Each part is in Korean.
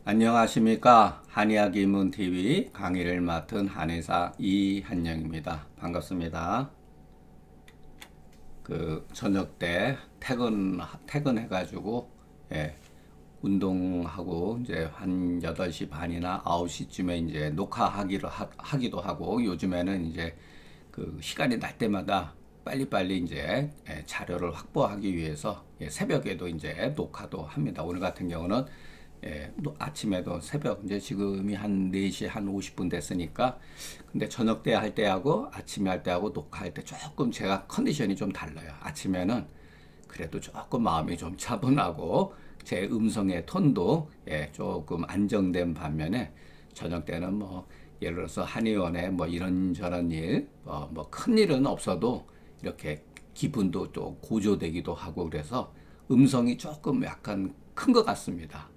안녕하십니까. 한의학입문TV 강의를 맡은 한의사 이한영입니다. 반갑습니다. 저녁 때 퇴근해가지고, 운동하고, 이제 한 8시 반이나 9시쯤에 이제 하기도 하고, 요즘에는 이제 시간이 날 때마다 빨리빨리 이제 자료를 확보하기 위해서 새벽에도 이제 녹화도 합니다. 오늘 같은 경우는 아침에도 새벽, 이제 지금이 한 4시 한 50분 됐으니까, 근데 저녁 때 할 때하고 아침에 할 때하고 녹화할 때 조금 제가 컨디션이 좀 달라요. 아침에는 그래도 조금 마음이 좀 차분하고, 제 음성의 톤도 조금 안정된 반면에, 저녁 때는 뭐, 예를 들어서 한의원에 뭐 이런저런 일, 뭐 큰 일은 없어도 이렇게 기분도 또 고조되기도 하고 그래서 음성이 조금 약간 큰 것 같습니다.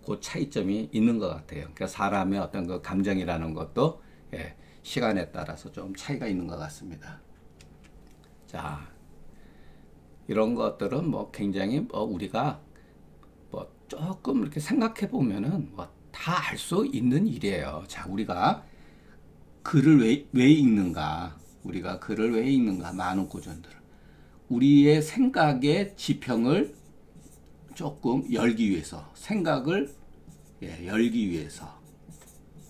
그 차이점이 있는 것 같아요. 그러니까 사람의 어떤 그 감정이라는 것도 시간에 따라서 좀 차이가 있는 것 같습니다. 자, 이런 것들은 뭐 굉장히 우리가 뭐 조금 이렇게 생각해 보면은 뭐 다 알 수 있는 일이에요. 자, 우리가 글을 왜 읽는가? 우리가 글을 왜 읽는가? 많은 고전들. 우리의 생각의 지평을 조금 열기 위해서, 생각을 열기 위해서,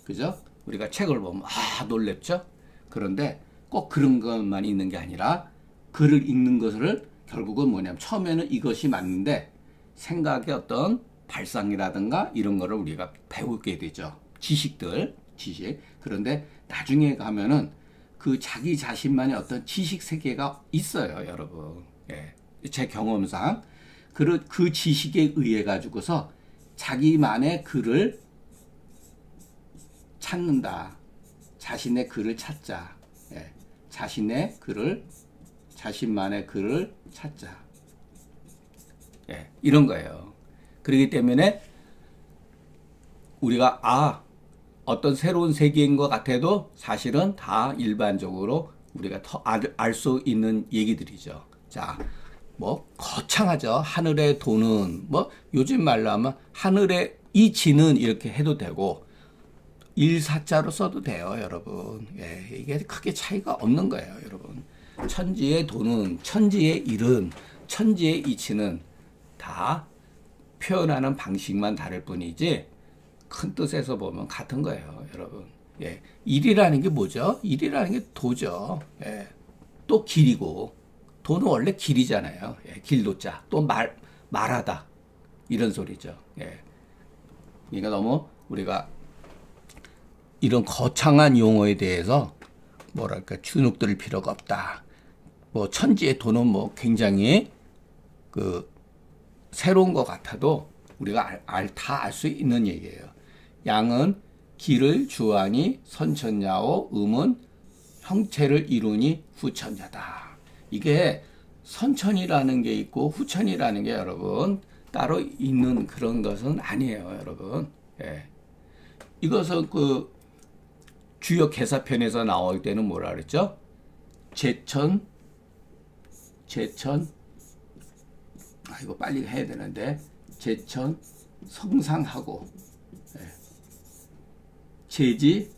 그죠? 우리가 책을 보면 놀랍죠? 그런데 꼭 그런 것만 있는 게 아니라 글을 읽는 것을 결국은 뭐냐면 처음에는 이것이 맞는데 생각의 어떤 발상이라든가 이런 거를 우리가 배우게 되죠. 지식. 그런데 나중에 가면은 그 자기 자신만의 어떤 지식 세계가 있어요, 여러분. 제 경험상. 그 지식에 의해 가지고서 자기만의 글을 찾는다. 자신의 글을 찾자. 자신만의 글을 찾자. 이런 거예요. 그렇기 때문에 우리가 어떤 새로운 세계인 것 같아도 사실은 다 일반적으로 우리가 알 수 있는 얘기들이죠. 자, 뭐 거창하죠. 하늘에 도는, 뭐 요즘 말로 하면 하늘에 이치는 이렇게 해도 되고 일사자로 써도 돼요, 여러분. 이게 크게 차이가 없는 거예요, 여러분. 천지의 도는, 천지의 일은, 천지의 이치는 다 표현하는 방식만 다를 뿐이지 큰 뜻에서 보면 같은 거예요, 여러분. 일이라는 게 뭐죠? 일이라는 게 도죠. 또 길이고, 도는 원래 길이잖아요. 길도자. 또 말하다. 이런 소리죠. 그러니까 너무 우리가 이런 거창한 용어에 대해서 뭐랄까 주눅 들 필요가 없다. 뭐 천지의 도는 뭐 굉장히 새로운 것 같아도 우리가 다 알 수 있는 얘기예요. 양은 기를 주하니 선천야오, 음은 형체를 이루니 후천야다. 이게 선천이라는 게 있고 후천이라는 게 여러분 따로 있는 그런 것은 아니에요, 여러분. 이것은 주역 개사편에서 나올 때는 뭐라 그랬죠? 제천, 이거 빨리 해야 되는데, 제천, 성상하고, 제지,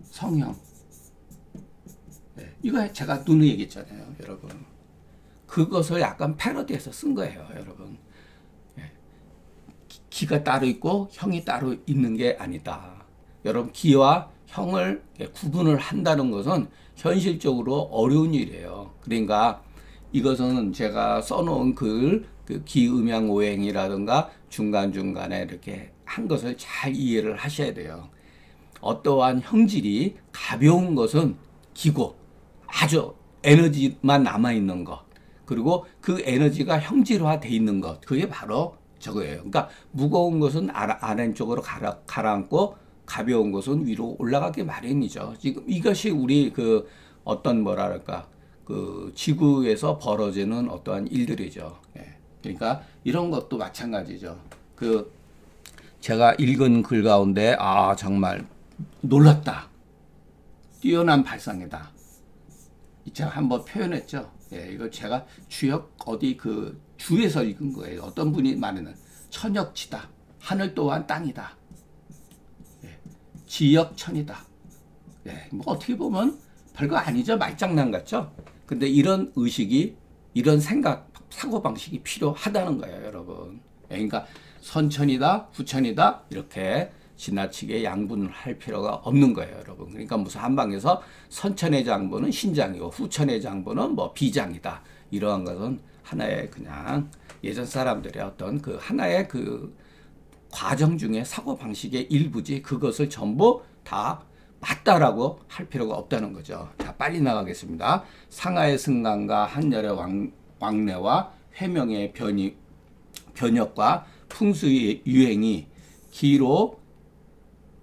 성형. 이거 제가 누누이 얘기했잖아요, 여러분. 그것을 약간 패러디해서 쓴 거예요, 여러분. 기가 따로 있고 형이 따로 있는 게 아니다. 여러분, 기와 형을 구분을 한다는 것은 현실적으로 어려운 일이에요. 그러니까 이것은 제가 써놓은 그 기음양오행이라든가 중간중간에 이렇게 한 것을 잘 이해를 하셔야 돼요. 어떠한 형질이 가벼운 것은 기고 아주 에너지만 남아있는 것, 그리고 그 에너지가 형질화되어 있는 것, 그게 바로 저거예요. 그러니까 무거운 것은 아래쪽으로 가라앉고 가벼운 것은 위로 올라가기 마련이죠. 지금 이것이 우리 어떤 뭐랄까 지구에서 벌어지는 어떠한 일들이죠. 그러니까 이런 것도 마찬가지죠. 제가 읽은 글 가운데 정말 놀랍다. 뛰어난 발상이다. 제가 한번 표현했죠. 이거 제가 주역 주에서 읽은 거예요. 어떤 분이 말하는 천역지다. 하늘 또한 땅이다. 예. 지역천이다. 예. 뭐 어떻게 보면 별거 아니죠. 말장난 같죠. 근데 이런 의식이, 이런 생각, 사고방식이 필요하다는 거예요, 여러분. 예. 그러니까 선천이다, 후천이다, 이렇게 지나치게 양분을 할 필요가 없는 거예요, 여러분. 그러니까 무슨 한방에서 선천의 장부는 신장이고 후천의 장부는 뭐 비장이다. 이러한 것은 하나의 그냥 예전 사람들의 어떤 그 하나의 그 과정 중에 사고방식의 일부지, 그것을 전부 다 맞다라고 할 필요가 없다는 거죠. 자, 빨리 나가겠습니다. 상하의 승강과 한열의 왕래와 회명의 변혁과 풍수의 유행이 기로,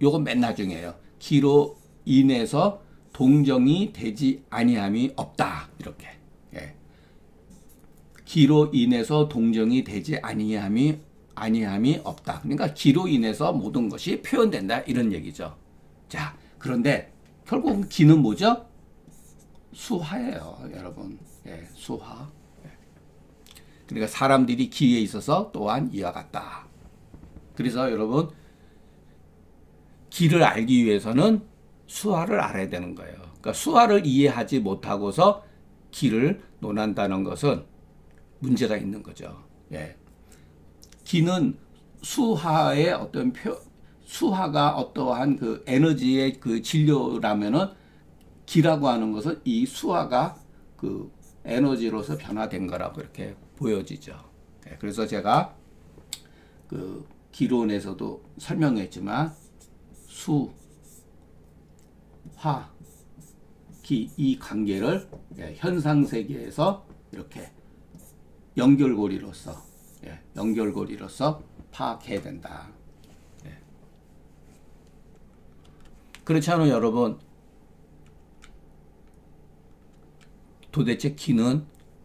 요건 맨 나중이에요. 기로 인해서 동정이 되지 아니함이 없다. 이렇게. 예. 기로 인해서 동정이 되지 아니함이 없다. 그러니까 기로 인해서 모든 것이 표현된다. 이런 얘기죠. 자, 그런데 결국 기는 뭐죠? 수화예요, 여러분. 예, 수화. 예. 그러니까 사람들이 기에 있어서 또한 이와 같다. 그래서 여러분, 기를 알기 위해서는 수화를 알아야 되는 거예요. 그러니까 수화를 이해하지 못하고서 기를 논한다는 것은 문제가 있는 거죠. 예. 기는 수화의 어떤 수화가 어떠한 그 에너지의 그 진료라면은 기라고 하는 것은 이 수화가 그 에너지로서 변화된 거라고 이렇게 보여지죠. 예. 그래서 제가 그 기론에서도 설명했지만 수, 화, 기, 이 관계를 현상세계에서 이렇게 연결고리로서 파악해야 된다. 그렇지 않아요, 여러분? 도대체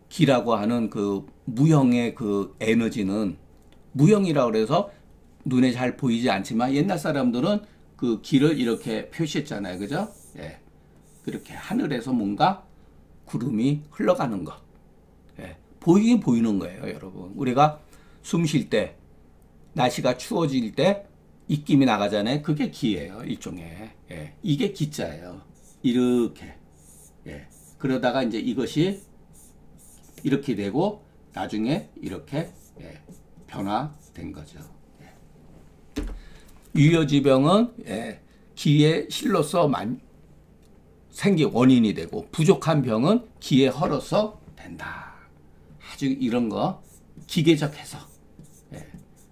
기라고 하는 그 무형의 그 에너지는 무형이라고 그래서 눈에 잘 보이지 않지만 옛날 사람들은 그 기를 이렇게 표시했잖아요. 그죠? 예. 그렇게 하늘에서 뭔가 구름이 흘러가는 것. 예. 보이긴 보이는 거예요, 여러분. 우리가 숨 쉴 때, 날씨가 추워질 때 입김이 나가잖아요. 그게 기예요, 일종의. 예. 이게 기자예요. 이렇게. 예. 그러다가 이제 이것이 이렇게 되고 나중에 이렇게 변화된 거죠. 유효지병은 기의 실로서 생긴 원인이 되고 부족한 병은 기의 허로서 된다. 아주 이런 거 기계적 해석.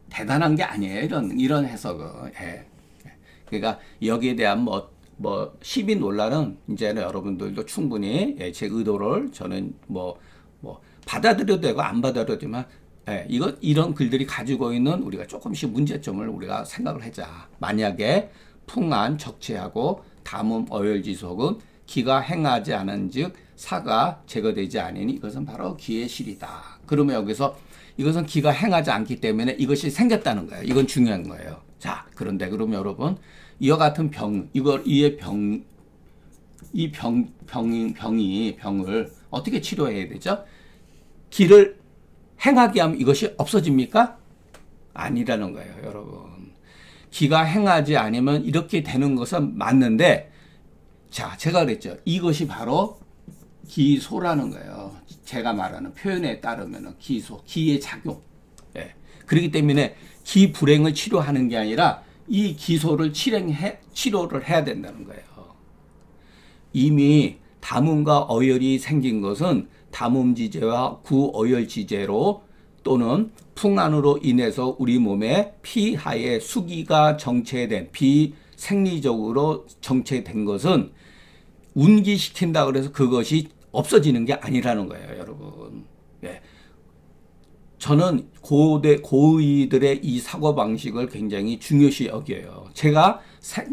대단한 게 아니에요. 이런 해석은. 그러니까 여기에 대한 뭐 시비 논란은 이제는 여러분들도 충분히 제 의도를 저는 뭐 받아들여도 되고 안 받아들여도 되지만 이런 글들이 가지고 있는 우리가 조금씩 문제점을 우리가 생각을 하자. 만약에 풍안 적체하고 담음 어열지속은 기가 행하지 않은 즉 사가 제거되지 아니니 이것은 바로 기의 실이다. 그러면 여기서 이것은 기가 행하지 않기 때문에 이것이 생겼다는 거예요. 이건 중요한 거예요. 자, 그런데 그러면 여러분 이와 같은 병을 어떻게 치료해야 되죠? 기를 행하게 하면 이것이 없어집니까? 아니라는 거예요, 여러분. 기가 행하지 않으면 이렇게 되는 것은 맞는데, 자, 제가 그랬죠. 이것이 바로 기소라는 거예요. 제가 말하는 표현에 따르면 기소, 기의 작용. 예. 그렇기 때문에 기 불행을 치료하는 게 아니라 이 기소를 치료를 해야 된다는 거예요. 이미 담음과 어열이 생긴 것은 담음지제와 구어열지제로 또는 풍안으로 인해서 우리 몸에 피하에 수기가 정체된 비생리적으로 정체된 것은 운기시킨다 그래서 그것이 없어지는 게 아니라는 거예요, 여러분. 예. 저는 고의들의 이 사고방식을 굉장히 중요시 여겨요. 제가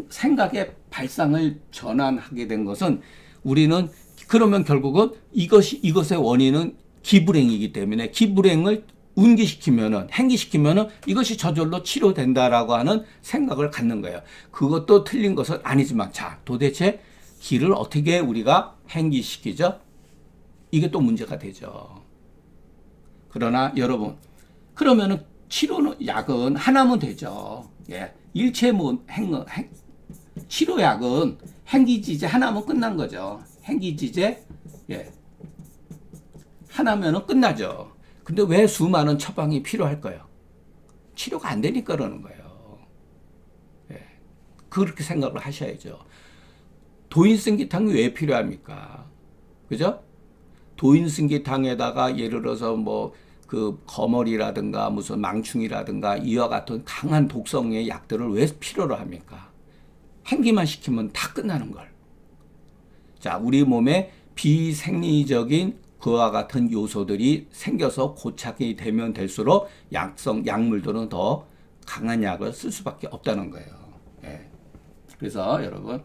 생각의 발상을 전환하게 된 것은 우리는 그러면 결국은 이것의 원인은 기불행이기 때문에 기불행을 운기시키면은, 행기시키면은 이것이 저절로 치료된다라고 하는 생각을 갖는 거예요. 그것도 틀린 것은 아니지만, 자, 도대체 기를 어떻게 우리가 행기시키죠? 이게 또 문제가 되죠. 그러나 여러분, 그러면은 치료는 약은 하나면 되죠. 예. 일체 뭐 치료약은 행기지제 하나면 끝난 거죠. 행기지제 예. 하나면은 끝나죠. 근데 왜 수많은 처방이 필요할까요? 치료가 안 되니까 그러는 거예요. 예. 그렇게 생각을 하셔야죠. 도인승기탕이 왜 필요합니까? 그죠? 도인승기탕에다가 예를 들어서 뭐 그 거머리라든가 무슨 망충이라든가 이와 같은 강한 독성의 약들을 왜 필요로 합니까? 행기만 시키면 다 끝나는 걸. 자, 우리 몸에 비생리적인 그와 같은 요소들이 생겨서 고착이 되면 될수록 약물들은 더 강한 약을 쓸 수밖에 없다는 거예요. 예. 그래서 여러분,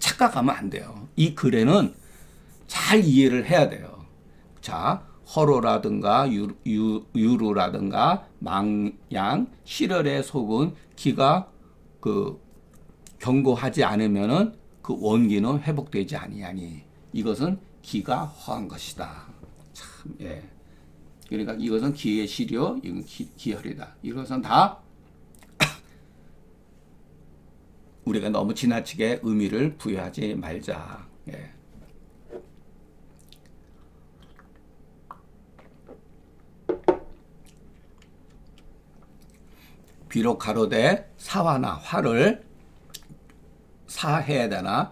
착각하면 안 돼요. 이 글에는 잘 이해를 해야 돼요. 자, 허로라든가 유루라든가 망양, 실혈에 속은 기가 경고하지 않으면은 그 원기는 회복되지 아니하니 이것은 기가 허한 것이다. 참, 예. 그러니까 이것은 기의 시료, 이건 기혈이다. 이것은 다 우리가 너무 지나치게 의미를 부여하지 말자. 예. 비록 가로되 사화나 화를 사해야 되나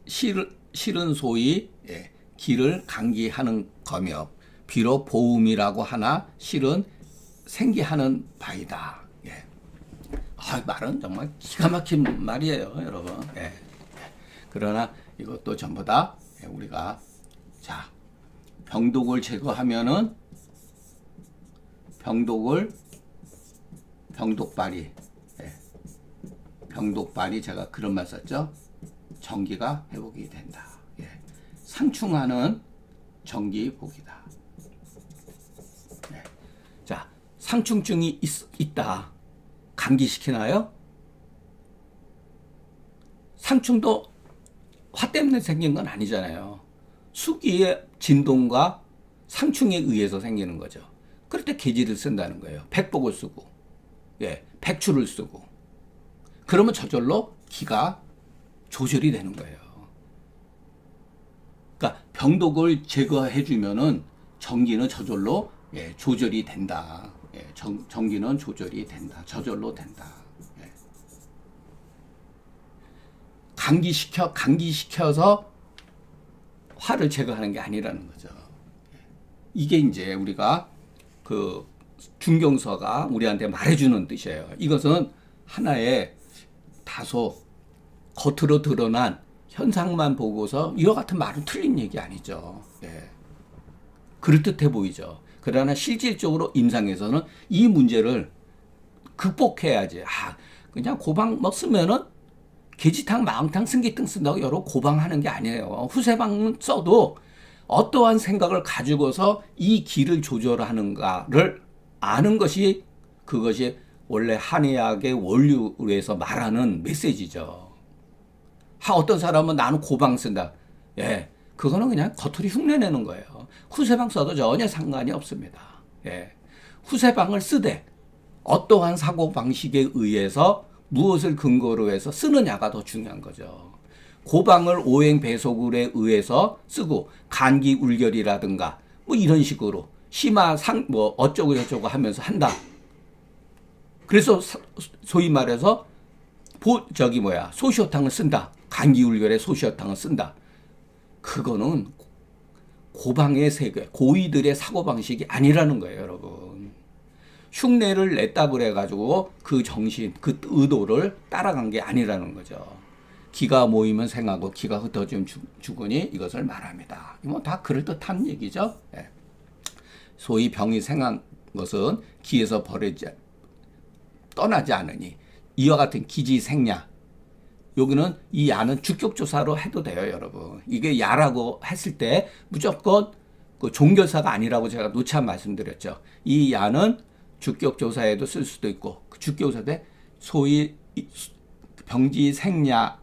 실은 소위 예, 기를 감기하는 거며 비록 보음이라고 하나 실은 생기하는 바이다. 예. 말은 정말 기가 막힌 말이에요, 여러분. 예. 그러나 이것도 전부 다 우리가 자 병독을 제거하면은 병독발이 예. 병독발이 제가 그런 말 썼죠. 정기가 회복이 된다. 예. 상충하는 정기복이다. 예. 자, 상충증이 있다. 감기시키나요? 상충도 화 때문에 생긴 건 아니잖아요. 수기의 진동과 상충에 의해서 생기는 거죠. 그럴 때 계지를 쓴다는 거예요. 백복을 쓰고, 예, 백추를 쓰고. 그러면 저절로 기가 조절이 되는 거예요. 그러니까 병독을 제거해 주면은 정기는 저절로 예, 조절이 된다. 예, 정기는 조절이 된다. 저절로 된다. 예. 감기시켜서 화를 제거하는 게 아니라는 거죠. 이게 이제 우리가 그 중경서가 우리한테 말해주는 뜻이에요. 이것은 하나의 다소 겉으로 드러난 현상만 보고서 이와 같은 말은 틀린 얘기 아니죠. 예. 그럴듯해 보이죠. 그러나 실질적으로 임상에서는 이 문제를 극복해야지. 그냥 고방 뭐 쓰면은 계지탕, 마왕탕, 승기탕 쓴다고 여러 고방하는 게 아니에요. 후세방은 써도 어떠한 생각을 가지고서 이 기를 조절하는가를 아는 것이 그것이 원래 한의학의 원류에서 말하는 메시지죠. 어떤 사람은 나는 고방 쓴다. 예, 그거는 그냥 겉으로 흉내내는 거예요. 후세방 써도 전혀 상관이 없습니다. 예, 후세방을 쓰되 어떠한 사고방식에 의해서 무엇을 근거로 해서 쓰느냐가 더 중요한 거죠. 고방을 오행배속을에 의해서 쓰고 간기 울결이라든가 뭐 이런 식으로 심화 뭐 어쩌고 저쩌고 하면서 한다. 그래서 소위 말해서 소시오탕을 쓴다. 간기 울결에 소시오탕을 쓴다. 그거는 고방의 세계, 고위들의 사고방식이 아니라는 거예요, 여러분. 흉내를 냈다 그래가지고 그 정신, 그 의도를 따라간 게 아니라는 거죠. 기가 모이면 생하고 기가 흩어지면 죽으니 이것을 말합니다. 뭐 다 그럴듯한 얘기죠. 예. 소위 병이 생한 것은 기에서 떠나지 않으니 이와 같은 기지생야. 여기는 이 야는 주격조사로 해도 돼요, 여러분. 이게 야라고 했을 때 무조건 그 종결사가 아니라고 제가 누차 말씀드렸죠. 이 야는 주격조사에도 쓸 수도 있고 그 주격조사에 소위 병지 생야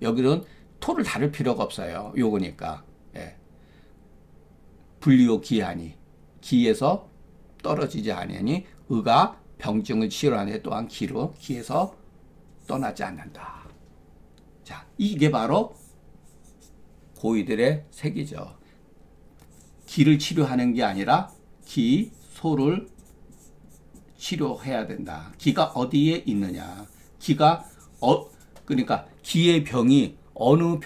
여기는 토를 다룰 필요가 없어요. 요거니까. 예. 분리오 기하니 기에서 떨어지지 아니하니 의가 병증을 치료하는 또한 기에서 떠나지 않는다. 자, 이게 바로 고이들의 색이죠. 기를 치료하는 게 아니라 기, 소를 치료해야 된다. 기가 어디에 있느냐. 그러니까 기의 병이 어느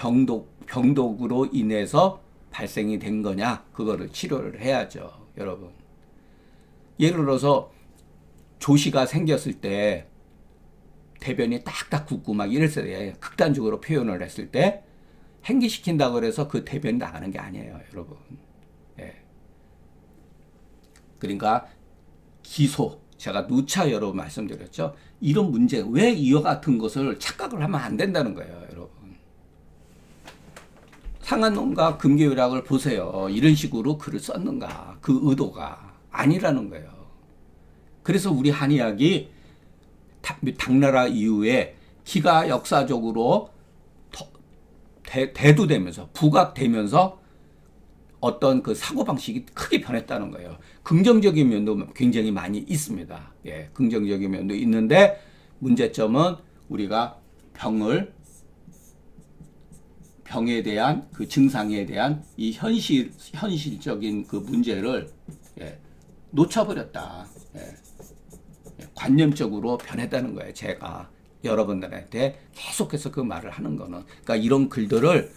병독으로 인해서 발생이 된 거냐. 그거를 치료를 해야죠. 여러분. 예를 들어서 조시가 생겼을 때 대변이 딱딱 굳고 막 이랬을 때 극단적으로 표현을 했을 때 행기시킨다고 그래서 그 대변이 나가는 게 아니에요. 여러분. 예. 그러니까 기소. 제가 누차 여러 번 말씀드렸죠. 이런 문제, 왜 이와 같은 것을 착각을 하면 안 된다는 거예요, 여러분. 상한론과 금계율학을 보세요. 이런 식으로 글을 썼는가. 그 의도가 아니라는 거예요. 그래서 우리 한의학이 당나라 이후에 기가 역사적으로 대두되면서 부각되면서 어떤 그 사고방식이 크게 변했다는 거예요. 긍정적인 면도 굉장히 많이 있습니다. 예, 긍정적인 면도 있는데 문제점은 우리가 병에 대한 그 증상에 대한 이 현실적인 그 문제를 놓쳐버렸다. 관념적으로 변했다는 거예요. 제가 여러분들한테 계속해서 그 말을 하는 거는. 그러니까 이런 글들을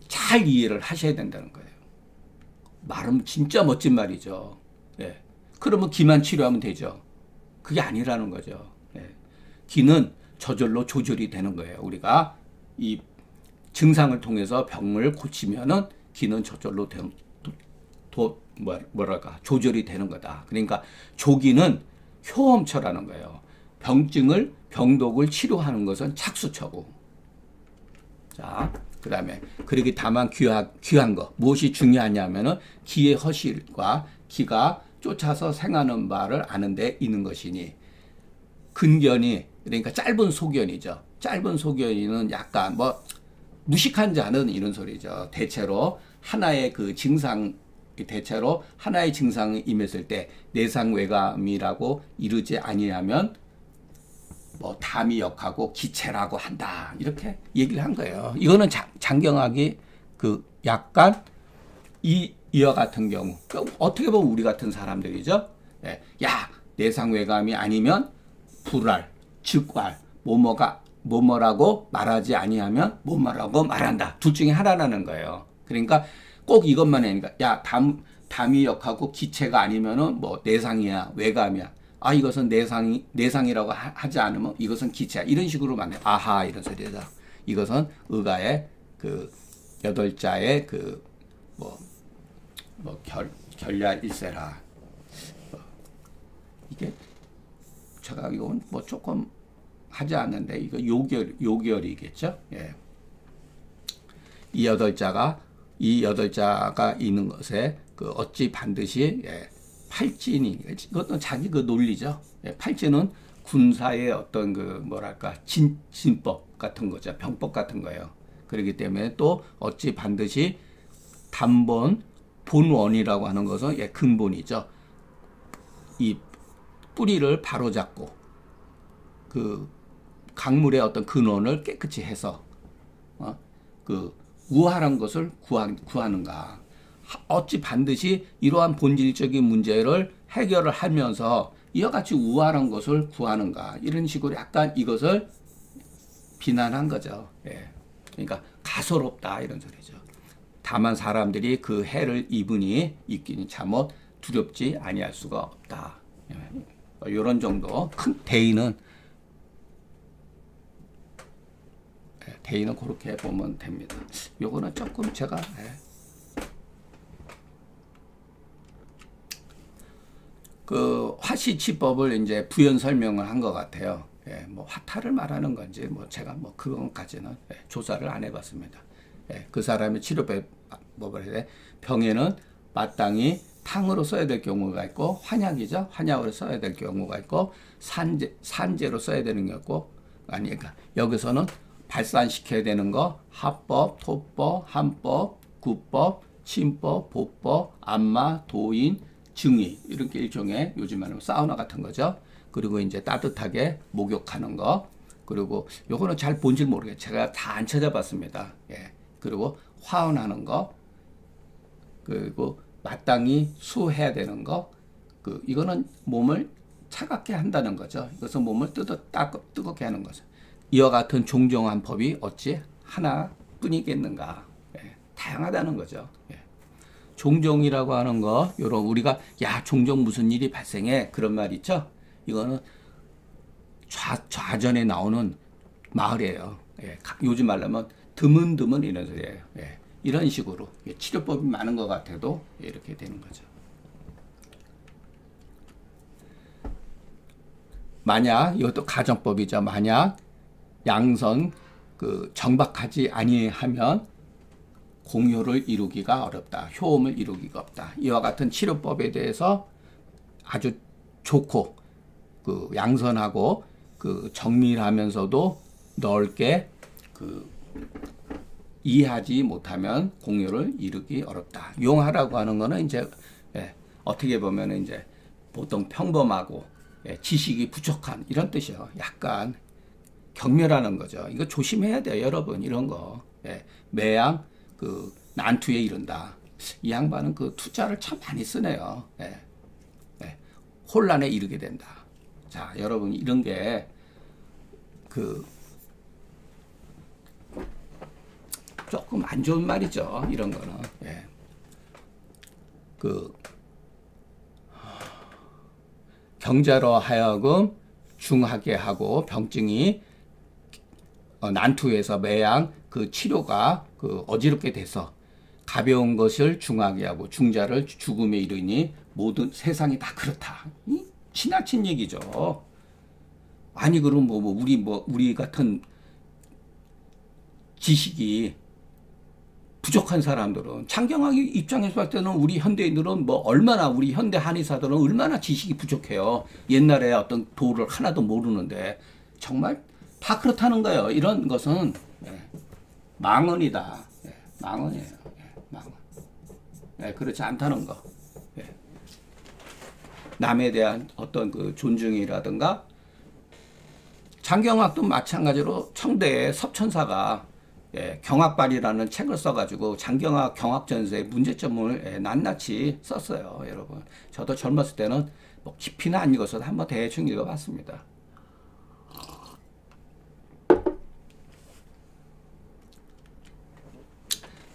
잘 이해를 하셔야 된다는 거예요. 말은 진짜 멋진 말이죠. 예. 그러면 기만 치료하면 되죠. 그게 아니라는 거죠. 예. 기는 저절로 조절이 되는 거예요. 우리가 이 증상을 통해서 병을 고치면은 기는 저절로 조절이 되는 거다. 그러니까 조기는 효험처라는 거예요. 병독을 치료하는 것은 착수처고. 자, 그 다음에 그러기 다만 귀한 거 무엇이 중요하냐면은 기의 허실과 기가 쫓아서 생하는 바를 아는 데 있는 것이니 근견이 그러니까 짧은 소견이죠. 짧은 소견이는 약간 뭐 무식한 자는 이런 소리죠. 대체로 하나의 증상이 임했을 때 내상외감이라고 이르지 아니하면 뭐 담이 역하고 기체라고 한다. 이렇게 얘기를 한 거예요. 이거는 장경학이 그 약간 이와 같은 경우 어떻게 보면 우리 같은 사람들이죠. 예. 야, 내상외감이 아니면 불알, 즉활, 뭐뭐라고 말하지 아니하면 뭐뭐라고 말한다. 둘 중에 하나라는 거예요. 그러니까 꼭 이것만 하니까 야, 담이 역하고 기체가 아니면은 뭐 내상이야, 외감이야. 아, 이것은 내상이라고 하지 않으면 이것은 기체야. 이런 식으로 말해. 아하, 이런 소리죠. 이것은 의가의 그 8자의 그 결야일세라. 이게 제가 이건 뭐 조금 하지 않는데 이거 요결이겠죠. 예. 이 8자가 있는 것에 그 어찌 반드시 팔진이 이것도 자기 그 논리죠. 예, 팔진은 군사의 어떤 그 뭐랄까 진법 같은 거죠. 병법 같은 거예요. 그렇기 때문에 또 어찌 반드시 본원이라고 하는 것은 근본이죠. 이 뿌리를 바로잡고 그 강물의 어떤 근원을 깨끗이 해서 그 우활한 것을 구하는가. 어찌 반드시 이러한 본질적인 문제를 해결을 하면서 이와 같이 우활한 것을 구하는가. 이런 식으로 약간 이것을 비난한 거죠. 예. 그러니까 가소롭다 이런 소리죠. 다만 사람들이 그 해를 입으니 입기는 참못 두렵지 아니할 수가 없다. 이런 정도. 큰 대의는 그렇게 보면 됩니다. 요거는 조금 제가 그 화시치법을 이제 부연 설명을 한 것 같아요. 뭐 화타를 말하는 건지 뭐 제가 뭐 그것까지는 조사를 안 해봤습니다. 그 사람의 치료법을 해 병에는 마땅히 탕으로 써야 될 경우가 있고 환약이죠. 환약으로 써야 될 경우가 있고 산재로 써야 되는 게 있고 그러니까 여기서는 발산시켜야 되는 거 합법, 토법, 한법, 구법, 침법, 보법, 안마, 도인, 증위 이런 게 일종의 요즘 말하면 사우나 같은 거죠. 그리고 이제 따뜻하게 목욕하는 거. 그리고 요거는 잘 본지 모르겠어요. 제가 다 안 찾아봤습니다. 예. 그리고 화원하는 거. 그리고 마땅히 수해야 되는 거. 이거는 몸을 차갑게 한다는 거죠. 이것은 몸을 뜨겁게 하는 거죠. 이와 같은 종종한 법이 어찌 하나뿐이겠는가. 예. 다양하다는 거죠. 예. 종종이라고 하는 거, 요런 우리가 야 종종 무슨 일이 발생해 그런 말 있죠. 이거는 좌전에 나오는 마을이에요. 예. 요즘 말하면 드문드문 이런 소리예요. 예. 이런 식으로 치료법이 많은 것 같아도 이렇게 되는 거죠. 만약 이것도 가정법이죠. 만약 양선 정박하지 아니하면 공효를 이루기가 어렵다. 효험을 이루기가 없다. 이와 같은 치료법에 대해서 아주 좋고 양선하고 정밀하면서도 넓게 이해하지 못하면 공효를 이루기 어렵다. 용하라고 하는 거는 이제 어떻게 보면 이제 보통 평범하고 지식이 부족한 이런 뜻이에요. 약간 경멸하는 거죠. 이거 조심해야 돼요, 여러분. 이런 거. 매양 난투에 이른다. 이 양반은 투자를 참 많이 쓰네요. 혼란에 이르게 된다. 자, 여러분 이런 게 조금 안 좋은 말이죠. 이런 거는. 경자로 하여금 중하게 하고 병증이 난투에서 매양 치료가 어지럽게 돼서 가벼운 것을 중하게 하고 중자를 죽음에 이르니 모든 세상이 다 그렇다. 지나친 얘기죠. 아니 그럼 우리 같은 지식이 부족한 사람들은 창경학 입장에서 봤을 때는 우리 현대인들은 얼마나 우리 현대 한의사들은 얼마나 지식이 부족해요. 옛날에 어떤 도를 하나도 모르는데 정말 다 그렇다는 거예요. 이런 것은 망언이다. 망언이에요. 망언. 그렇지 않다는 거. 남에 대한 어떤 존중이라든가 장경학도 마찬가지로 청대의 섭천사가 경학발이라는 책을 써가지고 장경학 경학전서의 문제점을 낱낱이 썼어요. 여러분 저도 젊었을 때는 깊이는 안 읽어서 한번 대충 읽어봤습니다.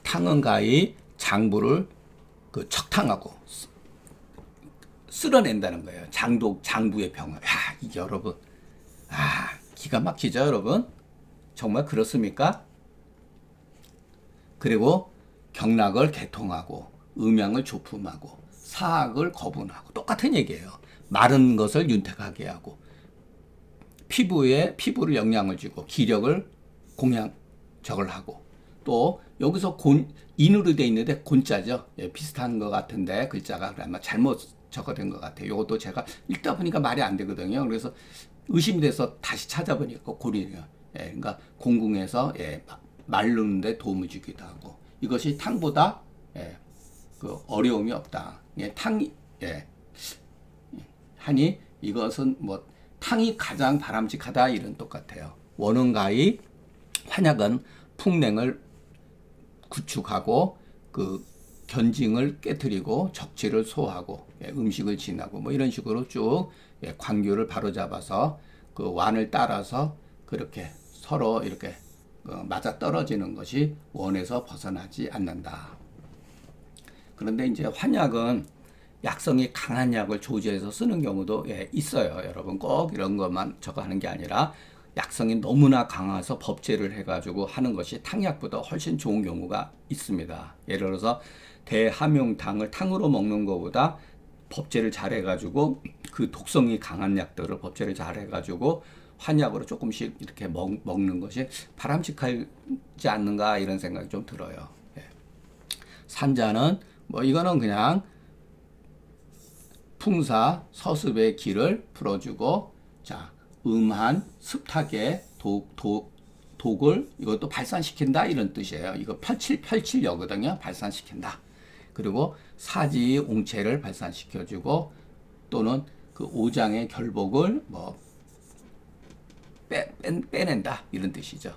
탕은 가히 장부를 척탕하고 쓸어낸다는 거예요. 장부의 병을. 이게 여러분 기가 막히죠, 여러분? 정말 그렇습니까? 그리고 경락을 개통하고 음양을 조품하고 사학을 거분하고 똑같은 얘기예요. 마른 것을 윤택하게 하고 피부를 영양을 주고 기력을 저걸 하고 또 여기서 인으로 돼 있는데 곤자죠. 비슷한 것 같은데 글자가 아마 잘못 적어된 것 같아요. 이것도 제가 읽다 보니까 말이 안 되거든요. 그래서 의심이 돼서 다시 찾아보니까 고리예요. 그러니까 공궁에서 말르는데 도움을 주기도 하고 이것이 탕보다 어려움이 없다. 하니 이것은 탕이 가장 바람직하다 이런 똑같아요. 원흥가히 환약은 풍냉을 구축하고 견징을 깨뜨리고 적치를 소하고 음식을 진하고 이런 식으로 쭉 관교를 바로잡아서 완을 따라서 그렇게 서로 이렇게 맞아 떨어지는 것이 원에서 벗어나지 않는다. 그런데 이제 환약은 약성이 강한 약을 조제해서 쓰는 경우도 있어요. 여러분 꼭 이런 것만 저거 하는 게 아니라 약성이 너무나 강해서 법제를 해가지고 하는 것이 탕약보다 훨씬 좋은 경우가 있습니다. 예를 들어서 대함용탕을 탕으로 먹는 것보다 법제를 잘 해가지고 독성이 강한 약들을 법제를 잘 해가지고 환약으로 조금씩 이렇게 먹는 것이 바람직하지 않는가 이런 생각이 좀 들어요. 산자는 이거는 그냥 풍사 서습의 기를 풀어주고 음한 습탁의 독을 이것도 발산시킨다 이런 뜻이에요. 이거 펼치려거든요. 발산시킨다. 그리고 사지 옹체를 발산시켜주고 또는 그 오장의 결복을 뭐 빼낸다 이런 뜻이죠.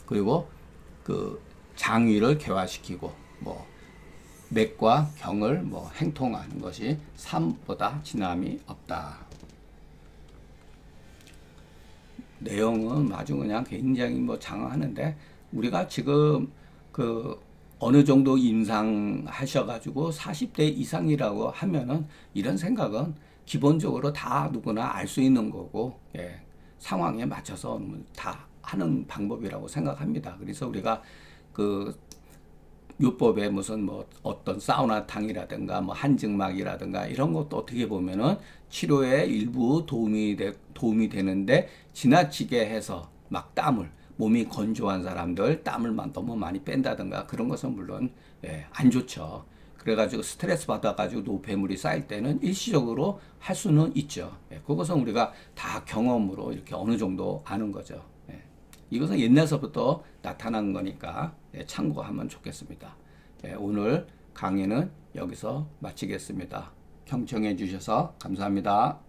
그리고 그 장위를 개화시키고 뭐 맥과 경을 뭐 행통하는 것이 삶보다 지남이 없다. 내용은 아주 그냥 굉장히 뭐 장황하는데 우리가 지금 그 어느 정도 임상하셔가지고 40대 이상이라고 하면은 이런 생각은 기본적으로 다 누구나 알 수 있는 거고, 예, 상황에 맞춰서 다 하는 방법이라고 생각합니다. 그래서 우리가 그 요법에 무슨 뭐 어떤 사우나탕이라든가 뭐 한증막이라든가 이런 것도 어떻게 보면은 치료에 일부 도움이 되는데 지나치게 해서 막 땀을 몸이 건조한 사람들 땀을 너무 많이 뺀다든가 그런 것은 물론 예, 안 좋죠. 그래가지고 스트레스 받아가지고 노폐물이 쌓일 때는 일시적으로 할 수는 있죠. 예, 그것은 우리가 다 경험으로 이렇게 어느 정도 아는 거죠. 예, 이것은 옛날서부터 나타난 거니까 예, 참고하면 좋겠습니다. 예, 오늘 강의는 여기서 마치겠습니다. 경청해 주셔서 감사합니다.